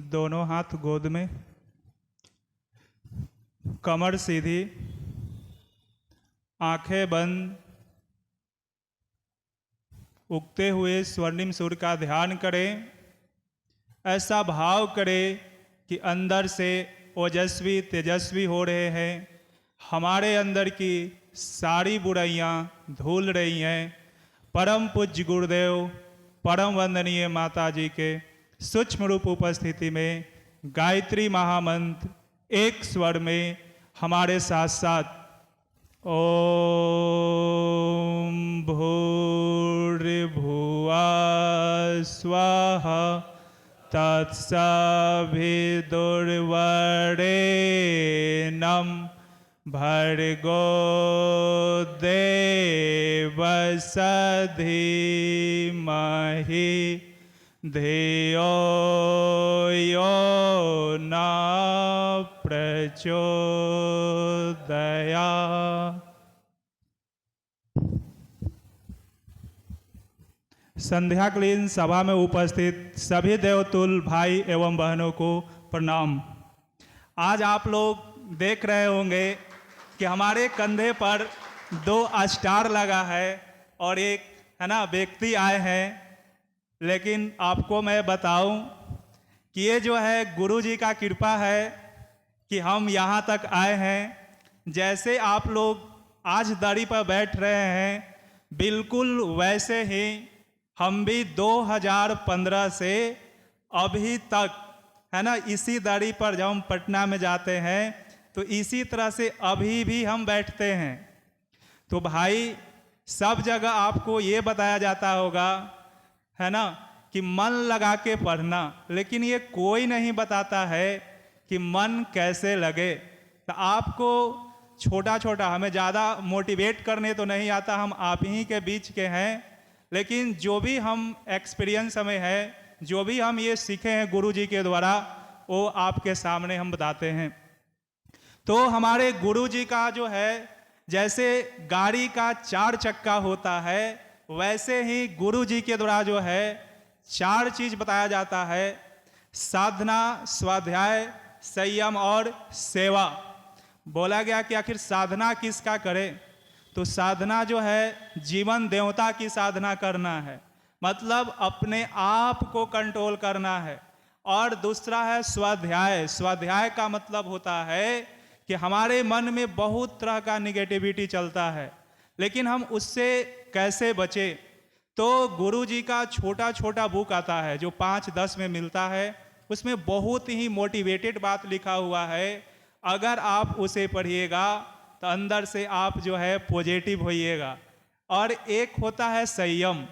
दोनों हाथ गोद में, कमर सीधी, आंखें बंद, उगते हुए स्वर्णिम सूर्य का ध्यान करें। ऐसा भाव करें कि अंदर से ओजस्वी तेजस्वी हो रहे हैं, हमारे अंदर की सारी बुराइयां धुल रही हैं। परम पूज्य गुरुदेव, परम वंदनीय माता जी के सूक्ष्म रूप उपस्थिति में गायत्री महामंत्र एक स्वर में हमारे साथ साथ ओम भूर्भुवः स्वाहा तत्सवितुर्वरेण्यं भर्गो देवस्य धीमहि धियो यो न प्रचोदयात्। संध्याकालीन सभा में उपस्थित सभी देवतुल्य भाई एवं बहनों को प्रणाम। आज आप लोग देख रहे होंगे कि हमारे कंधे पर 2 स्टार लगा है और एक है ना व्यक्ति आए हैं। लेकिन आपको मैं बताऊं कि ये जो है गुरु जी का कृपा है कि हम यहाँ तक आए हैं। जैसे आप लोग आज दरी पर बैठ रहे हैं, बिल्कुल वैसे ही हम भी 2015 से अभी तक है ना इसी दरी पर जब हम पटना में जाते हैं तो इसी तरह से अभी भी हम बैठते हैं। तो भाई सब जगह आपको ये बताया जाता होगा है ना कि मन लगा के पढ़ना, लेकिन ये कोई नहीं बताता है कि मन कैसे लगे। तो आपको छोटा छोटा, हमें ज़्यादा मोटिवेट करने तो नहीं आता, हम आप ही के बीच के हैं, लेकिन जो भी हम एक्सपीरियंस हमें है, जो भी हम ये सीखे हैं गुरु जी के द्वारा, वो आपके सामने हम बताते हैं। तो हमारे गुरु जी का जो है, जैसे गाड़ी का 4 चक्का होता है, वैसे ही गुरु जी के द्वारा जो है 4 चीज बताया जाता है: साधना, स्वाध्याय, संयम और सेवा। बोला गया कि आखिर साधना किसका करें, तो साधना जो है जीवन देवता की साधना करना है, मतलब अपने आप को कंट्रोल करना है। और दूसरा है स्वाध्याय। स्वाध्याय का मतलब होता है कि हमारे मन में बहुत तरह का निगेटिविटी चलता है, लेकिन हम उससे कैसे बचे। तो गुरु जी का छोटा छोटा बुक आता है जो 5-10 में मिलता है, उसमें बहुत ही मोटिवेटेड बात लिखा हुआ है। अगर आप उसे पढ़िएगा तो अंदर से आप जो है पॉजिटिव होइएगा। और एक होता है संयम,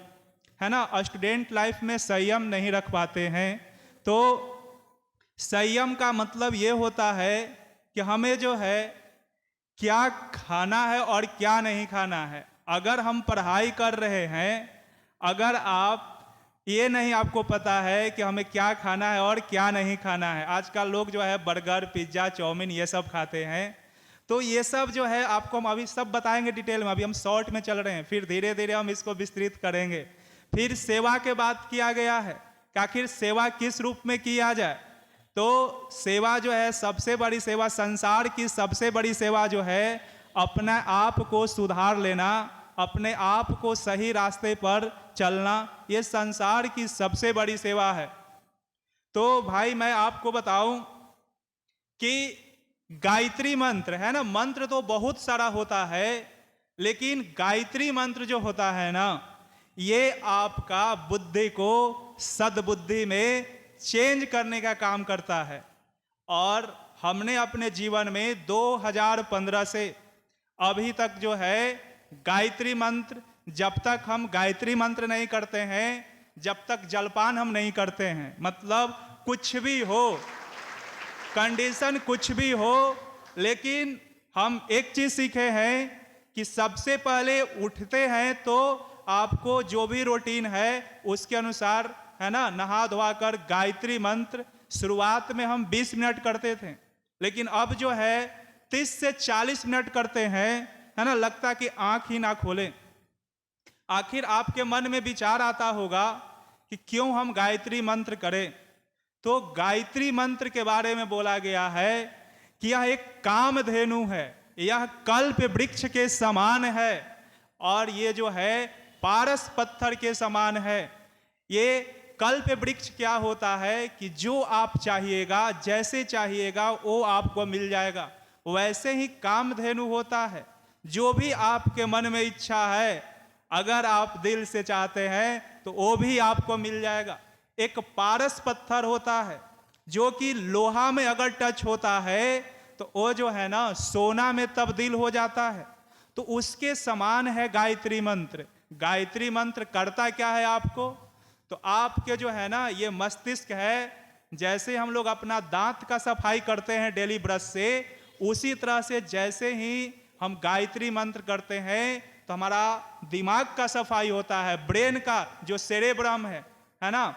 है ना। स्टूडेंट लाइफ में संयम नहीं रख पाते हैं, तो संयम का मतलब ये होता है कि हमें जो है क्या खाना है और क्या नहीं खाना है। अगर हम पढ़ाई कर रहे हैं, अगर आप ये नहीं आपको पता है कि हमें क्या खाना है और क्या नहीं खाना है, आजकल लोग जो है बर्गर, पिज्ज़ा, चाउमीन ये सब खाते हैं। तो ये सब जो है आपको हम अभी सब बताएंगे डिटेल में, अभी हम शॉर्ट में चल रहे हैं, फिर धीरे धीरे हम इसको विस्तृत करेंगे। फिर सेवा के बात किया गया है कि आखिर सेवा किस रूप में किया जाए। तो सेवा जो है, सबसे बड़ी सेवा, संसार की सबसे बड़ी सेवा जो है अपने आप को सुधार लेना, अपने आप को सही रास्ते पर चलना, ये संसार की सबसे बड़ी सेवा है। तो भाई मैं आपको बताऊं कि गायत्री मंत्र है ना, मंत्र तो बहुत सारा होता है, लेकिन गायत्री मंत्र जो होता है ना, ये आपका बुद्धि को सद्बुद्धि में चेंज करने का काम करता है। और हमने अपने जीवन में 2015 से अभी तक जो है गायत्री मंत्र, जब तक हम गायत्री मंत्र नहीं करते हैं, जब तक जलपान हम नहीं करते हैं, मतलब कुछ भी हो, कंडीशन कुछ भी हो, लेकिन हम एक चीज सीखे हैं कि सबसे पहले उठते हैं तो आपको जो भी रूटीन है उसके अनुसार, है ना, नहा धोआ कर गायत्री मंत्र शुरुआत में हम 20 मिनट करते थे, लेकिन अब जो है 30 से 40 मिनट करते हैं, है ना। लगता कि आंख ही ना खोलें। आखिर आपके मन में विचार आता होगा कि क्यों हम गायत्री मंत्र करें। तो गायत्री मंत्र के बारे में बोला गया है कि यह एक कामधेनु है, यह कल्प वृक्ष के समान है और ये जो है पारस पत्थर के समान है। ये कल्प वृक्ष क्या होता है कि जो आप चाहिएगा, जैसे चाहिएगा वो आपको मिल जाएगा। वैसे ही कामधेनु होता है, जो भी आपके मन में इच्छा है अगर आप दिल से चाहते हैं तो वो भी आपको मिल जाएगा। एक पारस पत्थर होता है जो कि लोहा में अगर टच होता है तो वो जो है ना सोना में तब्दील हो जाता है। तो उसके समान है गायत्री मंत्र। गायत्री मंत्र करता क्या है आपको, तो आपके जो है ना ये मस्तिष्क है, जैसे हम लोग अपना दांत का सफाई करते हैं डेली ब्रश से, उसी तरह से जैसे ही हम गायत्री मंत्र करते हैं तो हमारा दिमाग का सफाई होता है, ब्रेन का जो सेरेब्रम है ना।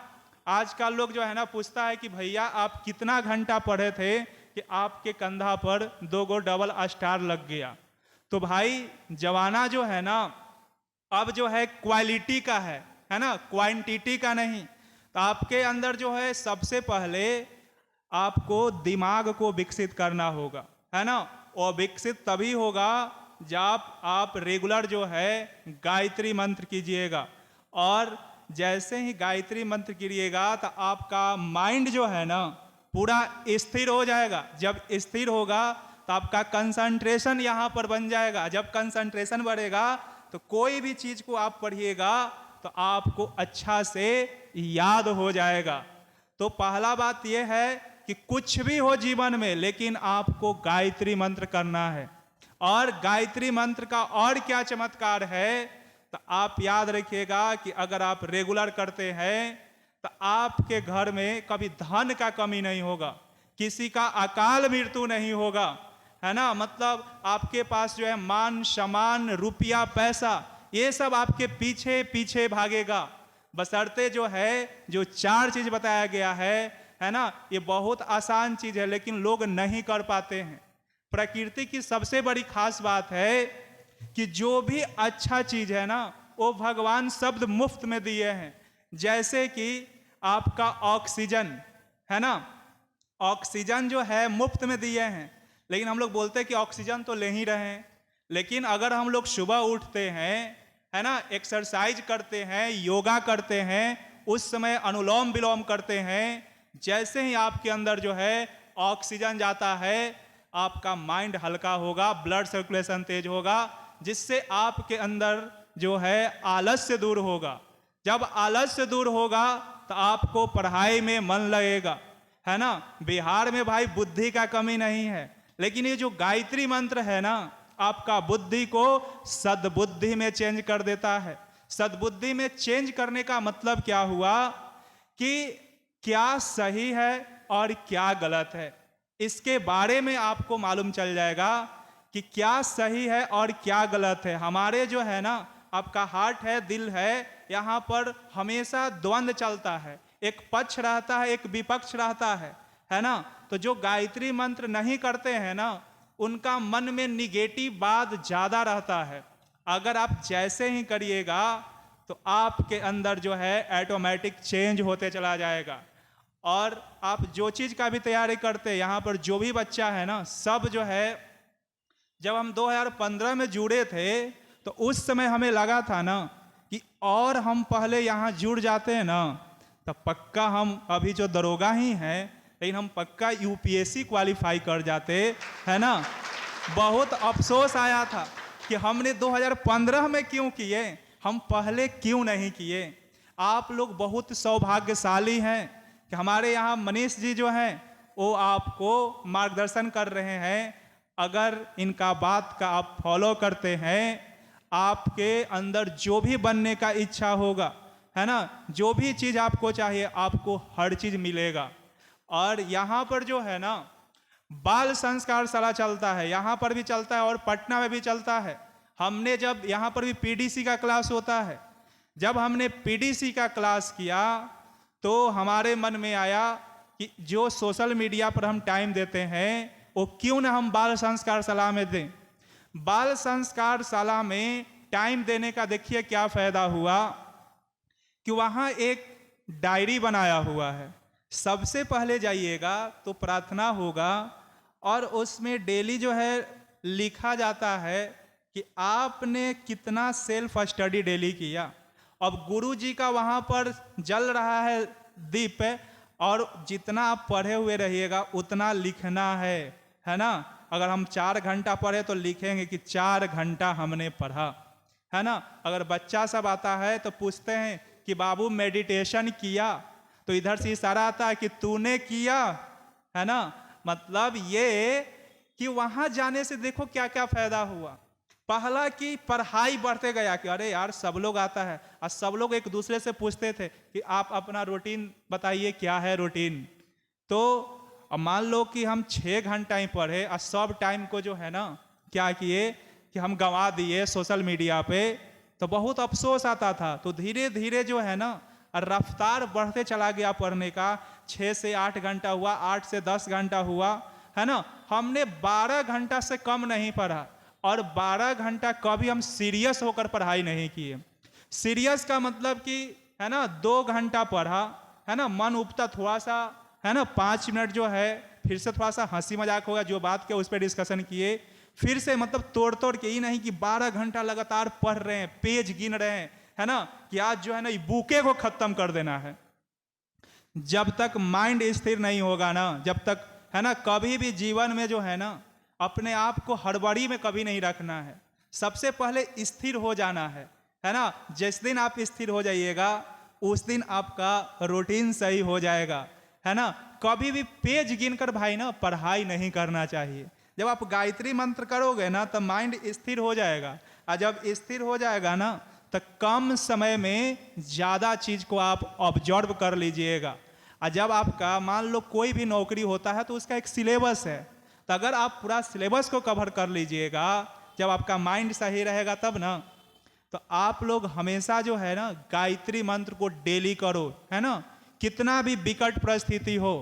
आजकल लोग जो है ना पूछता है कि भैया आप कितना घंटा पढ़े थे कि आपके कंधा पर 2 गो डबल स्टार लग गया। तो भाई जमाना जो है ना अब जो है क्वालिटी का है ना, क्वांटिटी का नहीं। तो आपके अंदर जो है सबसे पहले आपको दिमाग को विकसित करना होगा, है ना। और विकसित तभी होगा जब आप रेगुलर जो है गायत्री मंत्र कीजिएगा। और जैसे ही गायत्री मंत्र कीजिएगा तो आपका माइंड जो है ना पूरा स्थिर हो जाएगा। जब स्थिर होगा तो आपका कंसंट्रेशन यहाँ पर बन जाएगा। जब कंसंट्रेशन बढ़ेगा तो कोई भी चीज़ को आप पढ़िएगा तो आपको अच्छा से याद हो जाएगा। तो पहला बात यह है कि कुछ भी हो जीवन में, लेकिन आपको गायत्री मंत्र करना है। और गायत्री मंत्र का और क्या चमत्कार है, तो आप याद रखिएगा कि अगर आप रेगुलर करते हैं तो आपके घर में कभी धन का कमी नहीं होगा, किसी का अकाल मृत्यु नहीं होगा, है ना। मतलब आपके पास जो है मान सम्मान, रुपया, पैसा, ये सब आपके पीछे पीछे भागेगा। बशर्ते जो है जो 4 चीज बताया गया है ना, ये बहुत आसान चीज है लेकिन लोग नहीं कर पाते हैं। प्रकृति की सबसे बड़ी खास बात है कि जो भी अच्छा चीज है ना वो भगवान शब्द मुफ्त में दिए हैं। जैसे कि आपका ऑक्सीजन है ना, ऑक्सीजन जो है मुफ्त में दिए हैं, लेकिन हम लोग बोलते हैं कि ऑक्सीजन तो ले ही रहे हैं। लेकिन अगर हम लोग सुबह उठते हैं, है ना, एक्सरसाइज करते हैं, योगा करते हैं, उस समय अनुलोम विलोम करते हैं, जैसे ही आपके अंदर जो है ऑक्सीजन जाता है आपका माइंड हल्का होगा, ब्लड सर्कुलेशन तेज होगा, जिससे आपके अंदर जो है आलस्य दूर होगा। जब आलस्य दूर होगा तो आपको पढ़ाई में मन लगेगा, है ना। बिहार में भाई बुद्धि का कमी नहीं है, लेकिन ये जो गायत्री मंत्र है ना आपका बुद्धि को सद्बुद्धि में चेंज कर देता है। सद्बुद्धि में चेंज करने का मतलब क्या हुआ कि क्या सही है और क्या गलत है, इसके बारे में आपको मालूम चल जाएगा कि क्या सही है और क्या गलत है। हमारे जो है ना आपका हार्ट है, दिल है, यहाँ पर हमेशा द्वंद्व चलता है, एक पक्ष रहता है, एक विपक्ष रहता है ना। तो जो गायत्री मंत्र नहीं करते हैं ना उनका मन में निगेटिव बात ज्यादा रहता है। अगर आप जैसे ही करिएगा तो आपके अंदर जो है ऑटोमेटिक चेंज होते चला जाएगा। और आप जो चीज का भी तैयारी करते, यहाँ पर जो भी बच्चा है ना सब जो है, जब हम 2015 में जुड़े थे तो उस समय हमें लगा था ना कि और हम पहले यहाँ जुड़ जाते हैं ना तो पक्का हम अभी जो दरोगा ही हैं लेकिन हम पक्का यूपीएससी क्वालिफाई कर जाते, है ना। बहुत अफसोस आया था कि हमने 2015 में क्यों किए, हम पहले क्यों नहीं किए। आप लोग बहुत सौभाग्यशाली हैं कि हमारे यहाँ मनीष जी जो हैं वो आपको मार्गदर्शन कर रहे हैं। अगर इनका बात का आप फॉलो करते हैं, आपके अंदर जो भी बनने का इच्छा होगा, है ना, जो भी चीज़ आपको चाहिए आपको हर चीज़ मिलेगा। और यहाँ पर जो है ना बाल संस्कार शाला चलता है, यहाँ पर भी चलता है और पटना में भी चलता है। हमने जब यहाँ पर भी पीडीसी का क्लास होता है, जब हमने पीडीसी का क्लास किया तो हमारे मन में आया कि जो सोशल मीडिया पर हम टाइम देते हैं वो क्यों ना हम बाल संस्कार शाला में दें। बाल संस्कार शाला में टाइम देने का देखिए क्या फायदा हुआ कि वहाँ एक डायरी बनाया हुआ है। सबसे पहले जाइएगा तो प्रार्थना होगा, और उसमें डेली जो है लिखा जाता है कि आपने कितना सेल्फ स्टडी डेली किया। अब गुरु जी का वहाँ पर जल रहा है दीप, और जितना आप पढ़े हुए रहिएगा उतना लिखना है ना। अगर हम 4 घंटा पढ़े तो लिखेंगे कि 4 घंटा हमने पढ़ा, है ना। अगर बच्चा सब आता है तो पूछते हैं कि बाबू मेडिटेशन किया, तो इधर से इशारा आता है कि तूने किया, है ना। मतलब ये कि वहां जाने से देखो क्या क्या फायदा हुआ। पहला कि पढ़ाई बढ़ते गया कि अरे यार सब लोग आता है, और सब लोग एक दूसरे से पूछते थे कि आप अपना रूटीन बताइए, क्या है रूटीन। तो अब मान लो कि हम 6 घंटा ही पढ़े और सब टाइम को जो है ना क्या किए कि हम गंवा दिए सोशल मीडिया पे, तो बहुत अफसोस आता था। तो धीरे धीरे जो है ना रफ्तार बढ़ते चला गया पढ़ने का। 6 से 8 घंटा हुआ, 8 से 10 घंटा हुआ, है ना। हमने 12 घंटा से कम नहीं पढ़ा, और 12 घंटा कभी हम सीरियस होकर पढ़ाई नहीं किए। सीरियस का मतलब कि है ना 2 घंटा पढ़ा, है ना, मन उपता थोड़ा सा, है ना, 5 मिनट जो है फिर से थोड़ा सा हंसी मजाक होगा, जो बात के उस पर डिस्कशन किए, फिर से मतलब तोड़ तोड़ के। ही नहीं कि 12 घंटा लगातार पढ़ रहे हैं, पेज गिन रहे हैं, है ना, कि आज जो है ना बुके को खत्म कर देना है। जब तक माइंड स्थिर नहीं होगा ना, जब तक, है ना, कभी भी जीवन में जो है ना अपने आप को हड़बड़ी में कभी नहीं रखना है। सबसे पहले स्थिर हो जाना है ना। जिस दिन आप स्थिर हो जाइएगा उस दिन आपका रूटीन सही हो जाएगा, है ना। कभी भी पेज गिनकर भाई ना पढ़ाई नहीं करना चाहिए। जब आप गायत्री मंत्र करोगे ना तो माइंड स्थिर हो जाएगा, और जब स्थिर हो जाएगा ना तो कम समय में ज़्यादा चीज़ को आप ऑब्जर्व कर लीजिएगा। और जब आपका मान लो कोई भी नौकरी होता है तो उसका एक सिलेबस है, तो अगर आप पूरा सिलेबस को कवर कर लीजिएगा, जब आपका माइंड सही रहेगा तब ना, तो आप लोग हमेशा जो है ना गायत्री मंत्र को डेली करो, है ना। कितना भी विकट परिस्थिति हो,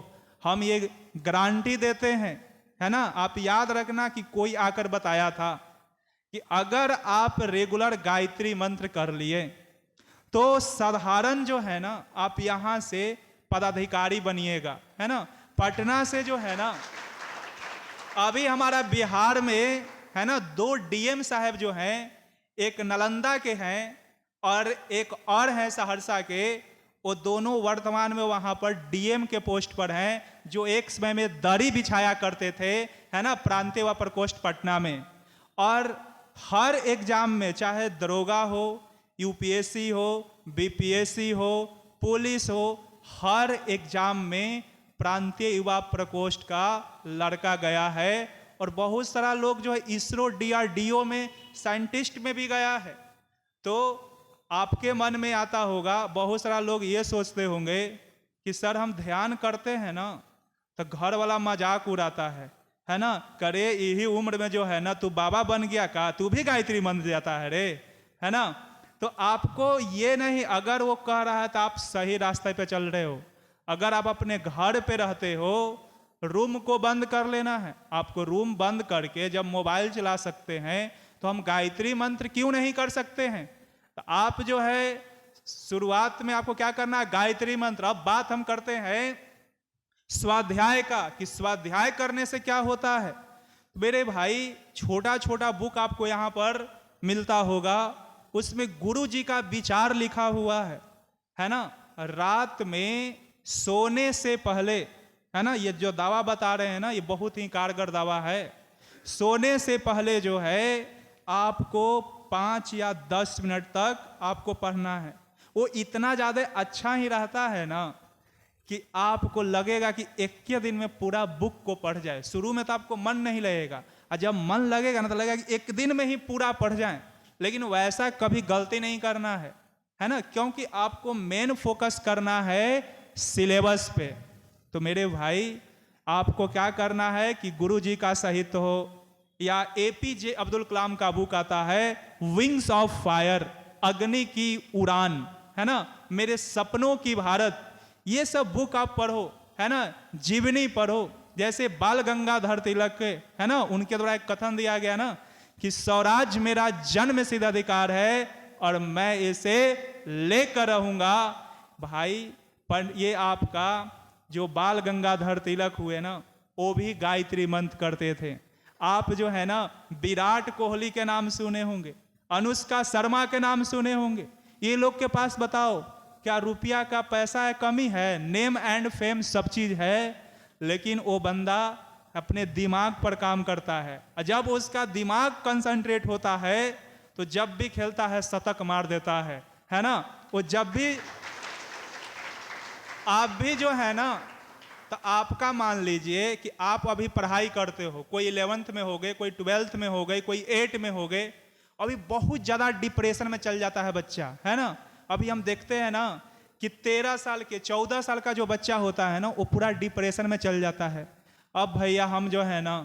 हम ये गारंटी देते हैं, है ना। आप याद रखना कि कोई आकर बताया था कि अगर आप रेगुलर गायत्री मंत्र कर लिए तो साधारण जो है ना आप यहाँ से पदाधिकारी बनिएगा, है ना। पटना से जो है ना अभी हमारा बिहार में, है ना, 2 डीएम साहब जो हैं, एक नालंदा के हैं और एक और हैं सहरसा के। वो दोनों वर्तमान में वहाँ पर डीएम के पोस्ट पर हैं, जो एक समय में दरी बिछाया करते थे, है ना, प्रांतीय व प्रकोष्ठ पटना में। और हर एग्जाम में, चाहे दरोगा हो, यूपीएससी हो, बीपीएससी हो, पुलिस हो, हर एग्जाम में प्रांतीय युवा प्रकोष्ठ का लड़का गया है। और बहुत सारा लोग जो है इसरो डीआरडीओ में साइंटिस्ट में भी गया है। तो आपके मन में आता होगा, बहुत सारा लोग ये सोचते होंगे कि सर हम ध्यान करते हैं ना तो घर वाला मजाक उड़ाता है ना, करे यही उम्र में जो है ना तू बाबा बन गया का, तू भी गायत्री मंत्र जाता है रे, है ना। तो आपको ये नहीं, अगर वो कह रहा है तो आप सही रास्ते पे चल रहे हो। अगर आप अपने घर पे रहते हो, रूम को बंद कर लेना है। आपको रूम बंद करके जब मोबाइल चला सकते हैं तो हम गायत्री मंत्र क्यों नहीं कर सकते हैं। तो आप जो है शुरुआत में आपको क्या करना है, गायत्री मंत्र। अब बात हम करते हैं स्वाध्याय का, कि स्वाध्याय करने से क्या होता है। मेरे भाई छोटा छोटा बुक आपको यहाँ पर मिलता होगा, उसमें गुरु जी का विचार लिखा हुआ है ना। रात में सोने से पहले, है ना, ये जो दावा बता रहे हैं ना ये बहुत ही कारगर दावा है। सोने से पहले जो है आपको 5 या 10 मिनट तक आपको पढ़ना है। वो इतना ज़्यादा अच्छा ही रहता है ना कि आपको लगेगा कि एक ही दिन में पूरा बुक को पढ़ जाए। शुरू में तो आपको मन नहीं लगेगा, और जब मन लगेगा ना तो लगेगा कि एक दिन में ही पूरा पढ़ जाए। लेकिन वैसा कभी गलती नहीं करना है ना, क्योंकि आपको मेन फोकस करना है सिलेबस पे। तो मेरे भाई आपको क्या करना है कि गुरु जी का साहित्य हो, या एपीजे अब्दुल कलाम का बुक आता है विंग्स ऑफ फायर, अग्नि की उड़ान, है ना, मेरे सपनों की भारत, ये सब बुक आप पढ़ो, है ना। जीवनी पढ़ो, जैसे बाल गंगाधर तिलक के, है ना, उनके द्वारा एक कथन दिया गया ना कि स्वराज मेरा जन्म सिद्ध अधिकार है और मैं इसे लेकर रहूंगा। भाई ये आपका जो बाल गंगाधर तिलक हुए ना, वो भी गायत्री मंत्र करते थे। आप जो है ना विराट कोहली के नाम सुने होंगे, अनुष्का शर्मा के नाम सुने होंगे। ये लोग के पास बताओ क्या रुपया का पैसा है, कमी है? नेम एंड फेम सब चीज है, लेकिन वो बंदा अपने दिमाग पर काम करता है। जब उसका दिमाग कंसंट्रेट होता है तो जब भी खेलता है शतक मार देता है ना। वो जब भी आप भी जो है ना, तो आपका मान लीजिए कि आप अभी पढ़ाई करते हो, कोई 11th में हो गए, कोई 12th में हो गए, कोई 8 में हो गए, अभी बहुत ज़्यादा डिप्रेशन में चल जाता है बच्चा, है ना। अभी हम देखते हैं ना कि 13 साल के 14 साल का जो बच्चा होता है ना, वो पूरा डिप्रेशन में चल जाता है। अब भैया हम जो है ना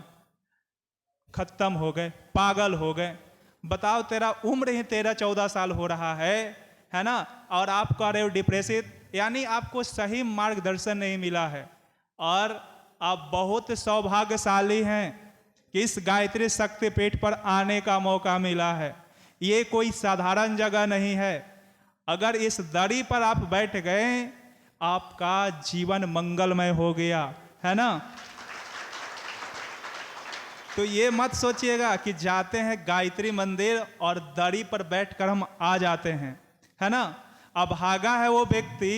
खत्म हो गए, पागल हो गए। बताओ तेरा उम्र ही 13-14 साल हो रहा है ना, और आप कह रहे हो डिप्रेसिव, यानी आपको सही मार्गदर्शन नहीं मिला है। और आप बहुत सौभाग्यशाली हैं कि इस गायत्री शक्तिपीठ पर आने का मौका मिला है। ये कोई साधारण जगह नहीं है। अगर इस दरी पर आप बैठ गए, आपका जीवन मंगलमय हो गया, है ना। तो ये मत सोचिएगा कि जाते हैं गायत्री मंदिर और दरी पर बैठकर हम आ जाते हैं, है ना। अभागा है वो व्यक्ति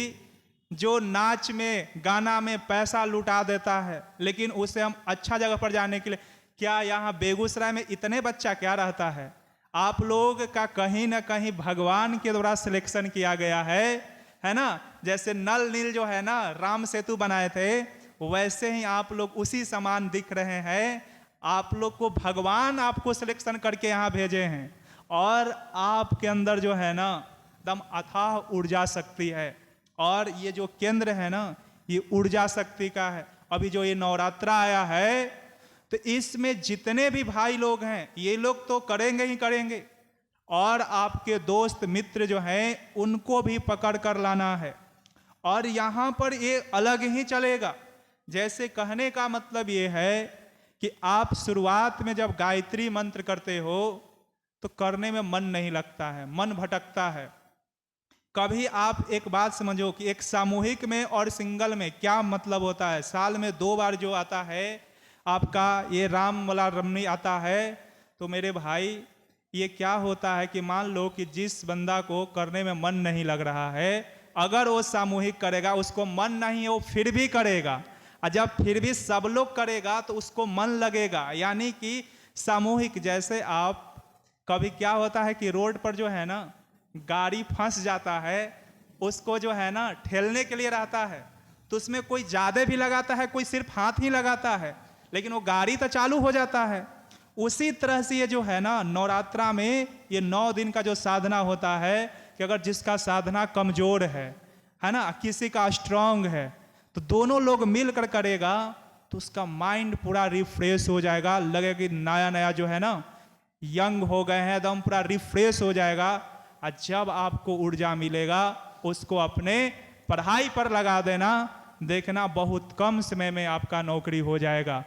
जो नाच में, गाना में पैसा लुटा देता है, लेकिन उसे हम अच्छा जगह पर जाने के लिए, क्या यहाँ बेगूसराय में इतने बच्चा क्या रहता है? आप लोग का कहीं ना कहीं भगवान के द्वारा सिलेक्शन किया गया है ना। जैसे नल नील जो है ना राम सेतु बनाए थे, वैसे ही आप लोग उसी समान दिख रहे हैं। आप लोग को भगवान आपको सिलेक्शन करके यहाँ भेजे हैं, और आपके अंदर जो है ना एकदम अथाह ऊर्जा शक्ति है। और ये जो केंद्र है ना, ये ऊर्जा शक्ति का है। अभी जो ये नवरात्रा आया है, तो इसमें जितने भी भाई लोग हैं, ये लोग तो करेंगे ही करेंगे, और आपके दोस्त मित्र जो हैं उनको भी पकड़ कर लाना है। और यहाँ पर ये अलग ही चलेगा। जैसे कहने का मतलब ये है कि आप शुरुआत में जब गायत्री मंत्र करते हो तो करने में मन नहीं लगता है, मन भटकता है। कभी आप एक बात समझो कि एक सामूहिक में और सिंगल में क्या मतलब होता है। साल में 2 बार जो आता है आपका ये राम वाला रमनी आता है, तो मेरे भाई ये क्या होता है कि मान लो कि जिस बंदा को करने में मन नहीं लग रहा है, अगर वो सामूहिक करेगा, उसको मन नहीं है वो फिर भी करेगा, और जब फिर भी सब लोग करेगा तो उसको मन लगेगा। यानी कि सामूहिक, जैसे आप कभी क्या होता है कि रोड पर जो है ना गाड़ी फंस जाता है, उसको जो है ना ठेलने के लिए रहता है, तो उसमें कोई ज़्यादा भी लगाता है, कोई सिर्फ हाथ ही लगाता है, लेकिन वो गाड़ी तो चालू हो जाता है। उसी तरह से ये जो है ना नवरात्रा में ये 9 दिन का जो साधना होता है, कि अगर जिसका साधना कमजोर है ना, किसी का स्ट्रांग है, तो दोनों लोग मिलकर करेगा तो उसका माइंड पूरा रिफ्रेश हो जाएगा। लगेगा कि नया नया जो है ना यंग हो गए हैं, एकदम पूरा रिफ्रेश हो जाएगा। और जब आपको ऊर्जा मिलेगा, उसको अपने पढ़ाई पर लगा देना, देखना बहुत कम समय में आपका नौकरी हो जाएगा,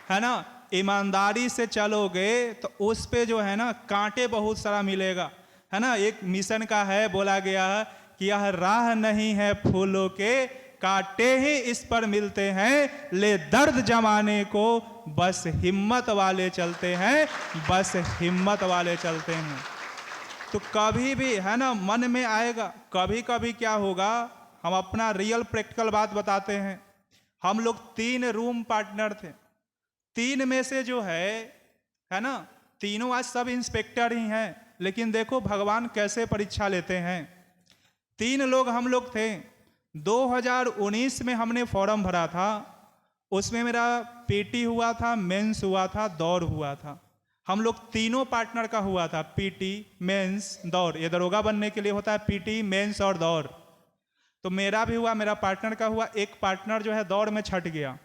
है ना। ईमानदारी से चलोगे तो उस पे जो है ना कांटे बहुत सारा मिलेगा, है ना। एक मिशन का है, बोला गया है कि यह राह नहीं है फूलों के, कांटे ही इस पर मिलते हैं, ले दर्द जमाने को, बस हिम्मत वाले चलते हैं, बस हिम्मत वाले चलते हैं। तो कभी भी है ना मन में आएगा, कभी कभी क्या होगा, हम अपना रियल प्रैक्टिकल बात बताते हैं। हम लोग 3 रूम पार्टनर थे, 3 में से जो है ना, तीनों आज सब इंस्पेक्टर ही हैं, लेकिन देखो भगवान कैसे परीक्षा लेते हैं। 3 लोग हम लोग थे। 2019 में हमने फॉर्म भरा था, उसमें मेरा पीटी हुआ था, मेंस हुआ था, दौड़ हुआ था। हम लोग तीनों पार्टनर का हुआ था, पीटी, मेंस, दौड़। ये दरोगा बनने के लिए होता है पीटी, मेंस और दौड़। तो मेरा भी हुआ, मेरा पार्टनर का हुआ। एक पार्टनर जो है दौड़ में छट गया,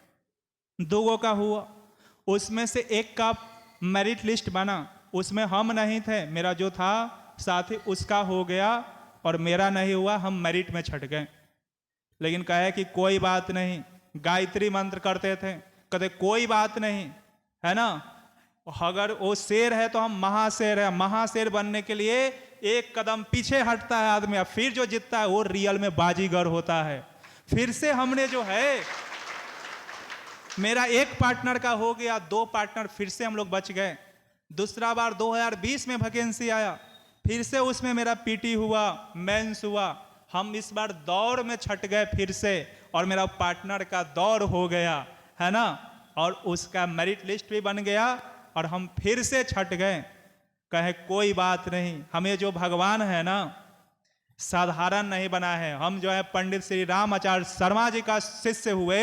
2 का हुआ, उसमें से एक का मेरिट लिस्ट बना, उसमें हम नहीं थे, मेरा जो था साथी उसका हो गया और मेरा नहीं हुआ, हम मेरिट में छट गए। लेकिन कहे कि कोई बात नहीं, गायत्री मंत्र करते थे, कहते कोई बात नहीं, है ना, अगर वो शेर है तो हम महाशेर है, महाशेर बनने के लिए एक कदम पीछे हटता है आदमी, फिर जो जीतता है वो रियल में बाजीगर होता है। फिर से हमने जो है, मेरा एक पार्टनर का हो गया, 2 पार्टनर फिर से हम लोग बच गए। दूसरा बार 2020 में वैकेंसी आया, फिर से उसमें मेरा पीटी हुआ, मेंस हुआ। हम इस बार दौड़ में छट गए फिर से, और मेरा पार्टनर का दौड़ हो गया, है ना, और उसका मेरिट लिस्ट भी बन गया, और हम फिर से छट गए। कहे कोई बात नहीं, हमें जो भगवान है ना साधारण नहीं बना है। हम जो है पंडित श्री राम आचार्य शर्मा जी का शिष्य हुए,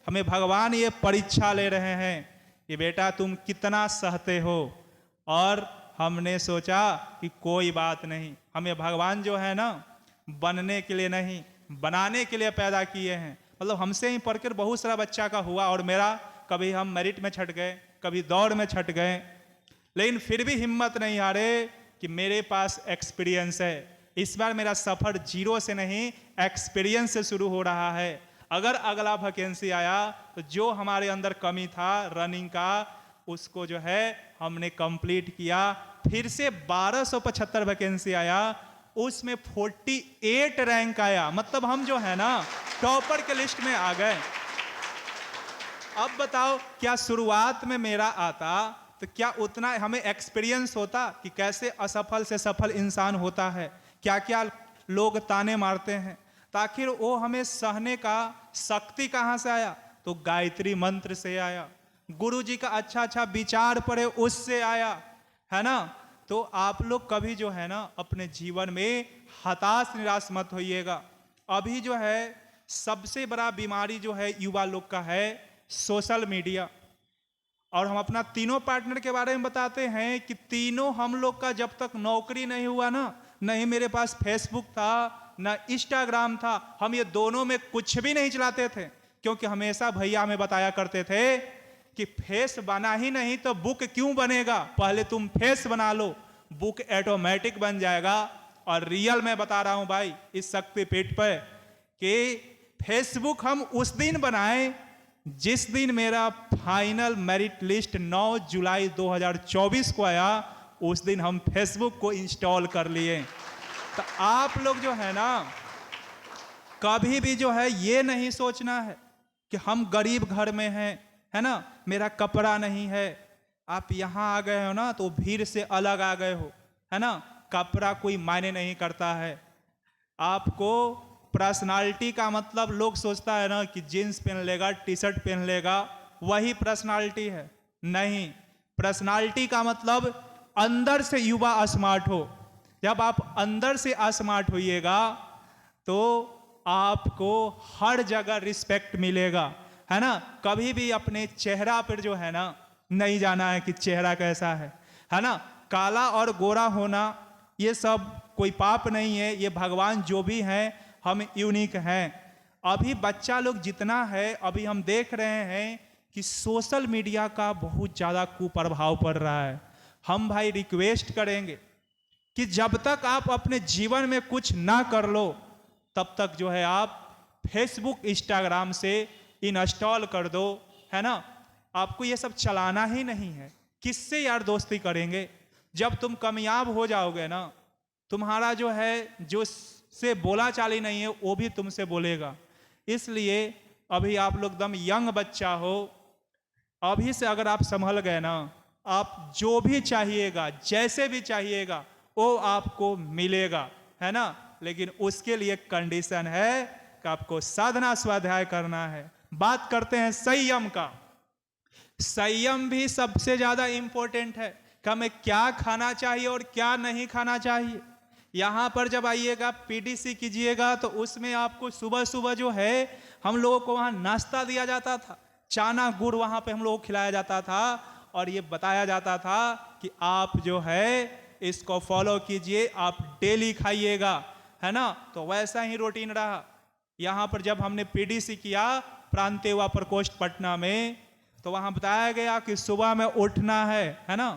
हमें भगवान ये परीक्षा ले रहे हैं कि बेटा तुम कितना सहते हो। और हमने सोचा कि कोई बात नहीं, हमें भगवान जो है ना बनने के लिए नहीं बनाने के लिए पैदा किए हैं। मतलब हमसे ही पढ़कर बहुत सारा बच्चा का हुआ, और मेरा कभी हम मेरिट में छट गए, कभी दौड़ में छट गए, लेकिन फिर भी हिम्मत नहीं हारे कि मेरे पास एक्सपीरियंस है। इस बार मेरा सफर 0 से नहीं, एक्सपीरियंस से शुरू हो रहा है। अगर अगला वैकेंसी आया तो जो हमारे अंदर कमी था रनिंग का, उसको जो है हमने कंप्लीट किया। फिर से 1275 वैकेंसी आया, उसमें 48 रैंक आया। मतलब हम जो है ना टॉपर के लिस्ट में आ गए। अब बताओ, क्या शुरुआत में मेरा आता तो क्या उतना हमें एक्सपीरियंस होता कि कैसे असफल से सफल इंसान होता है, क्या क्या लोग ताने मारते हैं। तो आखिर वो हमें सहने का शक्ति कहाँ से आया? तो गायत्री मंत्र से आया, गुरु जी का अच्छा अच्छा विचार पढ़े उससे आया, है ना। तो आप लोग कभी जो है ना अपने जीवन में हताश निराश मत होइएगा। अभी जो है सबसे बड़ा बीमारी जो है युवा लोग का है सोशल मीडिया। और हम अपना तीनों पार्टनर के बारे में बताते हैं कि तीनों हम लोग का जब तक नौकरी नहीं हुआ ना, नहीं मेरे पास फेसबुक था ना इंस्टाग्राम था, हम ये दोनों में कुछ भी नहीं चलाते थे। क्योंकि हमेशा भैया हमें बताया करते थे कि फेस बना ही नहीं तो बुक क्यों बनेगा, पहले तुम फेस बना लो, बुक ऑटोमेटिक बन जाएगा। और रियल में बता रहा हूं भाई इस शक्तिपीठ पर कि फेसबुक हम उस दिन बनाए जिस दिन मेरा फाइनल मेरिट लिस्ट 9 जुलाई 2024 को आया, उस दिन हम फेसबुक को इंस्टॉल कर लिए। तो आप लोग जो है ना कभी भी जो है ये नहीं सोचना है कि हम गरीब घर में हैं, है ना, मेरा कपड़ा नहीं है। आप यहाँ आ गए हो ना तो भीड़ से अलग आ गए हो, है ना। कपड़ा कोई मायने नहीं करता है। आपको पर्सनालिटी का मतलब लोग सोचता है ना कि जीन्स पहन लेगा, टी शर्ट पहन लेगा, वही पर्सनालिटी है। नहीं, पर्सनालिटी का मतलब अंदर से युवा स्मार्ट हो। जब आप अंदर से स्मार्ट होइएगा तो आपको हर जगह रिस्पेक्ट मिलेगा, है ना। कभी भी अपने चेहरा पर जो है ना नहीं जाना है कि चेहरा कैसा है ना। काला और गोरा होना ये सब कोई पाप नहीं है, ये भगवान जो भी हैं हम यूनिक हैं। अभी बच्चा लोग जितना है, अभी हम देख रहे हैं कि सोशल मीडिया का बहुत ज़्यादा कुप्रभाव पड़ रहा है। हम भाई रिक्वेस्ट करेंगे कि जब तक आप अपने जीवन में कुछ ना कर लो तब तक जो है आप फेसबुक इंस्टाग्राम से इंस्टॉल कर दो, है ना। आपको ये सब चलाना ही नहीं है, किससे यार दोस्ती करेंगे। जब तुम कामयाब हो जाओगे ना, तुम्हारा जो है जो से बोला चाली नहीं है वो भी तुमसे बोलेगा। इसलिए अभी आप लोग एकदम यंग बच्चा हो, अभी से अगर आप संभल गए ना, आप जो भी चाहिएगा जैसे भी चाहिएगा वो आपको मिलेगा, है ना। लेकिन उसके लिए कंडीशन है कि आपको साधना स्वाध्याय करना है। बात करते हैं संयम का। संयम भी सबसे ज्यादा इंपॉर्टेंट है कि हमें क्या खाना चाहिए और क्या नहीं खाना चाहिए। यहाँ पर जब आइएगा पीडीसी कीजिएगा तो उसमें आपको सुबह सुबह जो है हम लोगों को वहाँ नाश्ता दिया जाता था, चाना गुड़ वहाँ पे हम लोगों को खिलाया जाता था, और ये बताया जाता था कि आप जो है इसको फॉलो कीजिए, आप डेली खाइएगा, है ना। तो वैसा ही रूटीन रहा। यहाँ पर जब हमने पीडीसी किया प्रांतीय युवा प्रकोष्ठ पटना में, तो वहाँ बताया गया कि सुबह में उठना है ना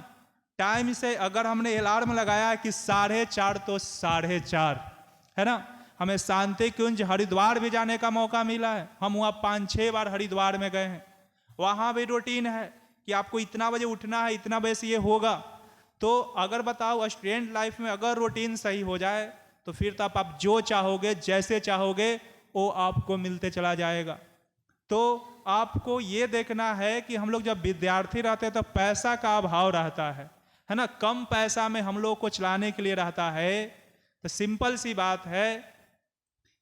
टाइम से। अगर हमने अलार्म लगाया कि 4:30 तो 4:30, है ना। हमें शांति कुंज हरिद्वार भी जाने का मौका मिला है, हम वहाँ 5-6 बार हरिद्वार में गए हैं। वहाँ भी रूटीन है कि आपको इतना बजे उठना है, इतना बजे से ये होगा। तो अगर बताओ स्टूडेंट लाइफ में अगर रूटीन सही हो जाए तो फिर तो आप जो चाहोगे जैसे चाहोगे वो आपको मिलते चला जाएगा। तो आपको ये देखना है कि हम लोग जब विद्यार्थी रहते हैं तो पैसा का अभाव रहता है ना, कम पैसा में हम लोग को चलाने के लिए रहता है। तो सिंपल सी बात है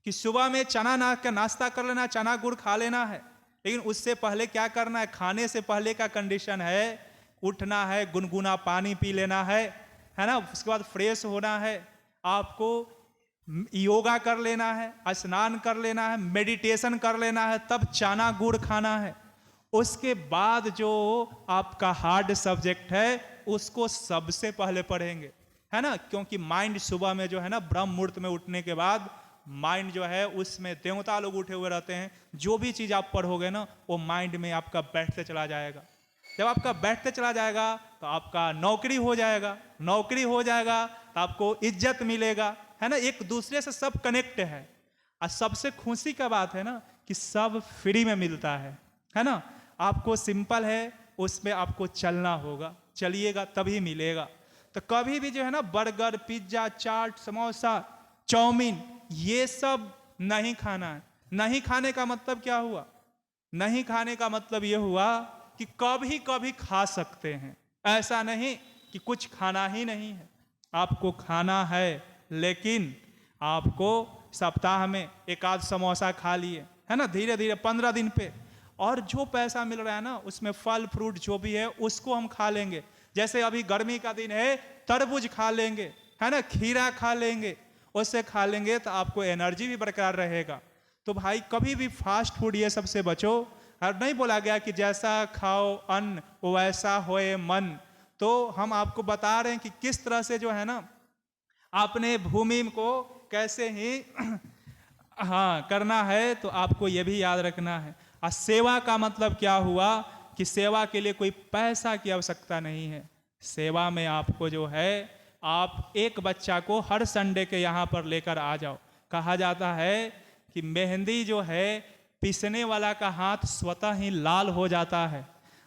कि सुबह में चना का नाश्ता कर लेना, चना गुड़ खा लेना है, लेकिन उससे पहले क्या करना है, खाने से पहले का कंडीशन है उठना है, गुनगुना पानी पी लेना है ना, उसके बाद फ्रेश होना है, आपको योगा कर लेना है, स्नान कर लेना है, मेडिटेशन कर लेना है, तब चना गुड़ खाना है। उसके बाद जो आपका हार्ड सब्जेक्ट है उसको सबसे पहले पढ़ेंगे, है ना, क्योंकि माइंड सुबह में जो है ना ब्रह्म मुहूर्त में उठने के बाद माइंड जो है उसमें देवता लोग उठे हुए रहते हैं, जो भी चीज़ आप पढ़ोगे ना वो माइंड में आपका बैठते चला जाएगा। जब आपका बैठते चला जाएगा तो आपका नौकरी हो जाएगा, नौकरी हो जाएगा तो आपको इज्जत मिलेगा, है ना, एक दूसरे से सब कनेक्ट है। और सबसे खुशी का बात है ना कि सब फ्री में मिलता है ना, आपको सिंपल है, उसमें आपको चलना होगा, चलिएगा तभी मिलेगा। तो कभी भी जो है ना बर्गर, पिज्जा, चाट, समोसा, चाउमीन ये सब नहीं खाना है। नहीं खाने का मतलब क्या हुआ, नहीं खाने का मतलब ये हुआ कि कभी कभी खा सकते हैं, ऐसा नहीं कि कुछ खाना ही नहीं है, आपको खाना है, लेकिन आपको सप्ताह में एक आध समोसा खा लिए, है ना, धीरे धीरे 15 दिन पे, और जो पैसा मिल रहा है ना उसमें फल फ्रूट जो भी है उसको हम खा लेंगे। जैसे अभी गर्मी का दिन है, तरबूज खा लेंगे, है ना, खीरा खा लेंगे, उससे खा लेंगे तो आपको एनर्जी भी बरकरार रहेगा। तो भाई कभी भी फास्ट फूड ये सबसे बचो। और नहीं बोला गया कि जैसा खाओ अन्न वैसा होए मन, तो हम आपको बता रहे हैं कि किस तरह से जो है ना अपने भूमि को कैसे ही हाँ करना है। तो आपको ये भी याद रखना है। और सेवा का मतलब क्या हुआ कि सेवा के लिए कोई पैसा की आवश्यकता नहीं है। सेवा में आपको जो है, आप एक बच्चा को हर संडे के यहाँ पर लेकर आ जाओ। कहा जाता है कि मेहंदी जो है पीसने वाला का हाथ स्वतः ही लाल हो जाता है।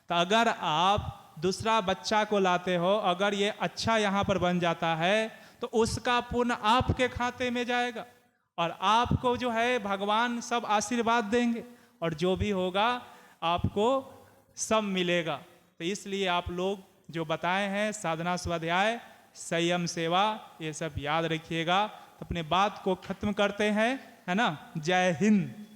तो अगर आप दूसरा बच्चा को लाते हो, अगर ये अच्छा यहाँ पर बन जाता है तो उसका पुण्य आपके खाते में जाएगा और आपको जो है भगवान सब आशीर्वाद देंगे और जो भी होगा आपको सब मिलेगा। तो इसलिए आप लोग जो बताए हैं साधना स्वाध्याय संयम सेवा ये सब याद रखिएगा। तो अपने बात को खत्म करते हैं, है ना। जय हिंद।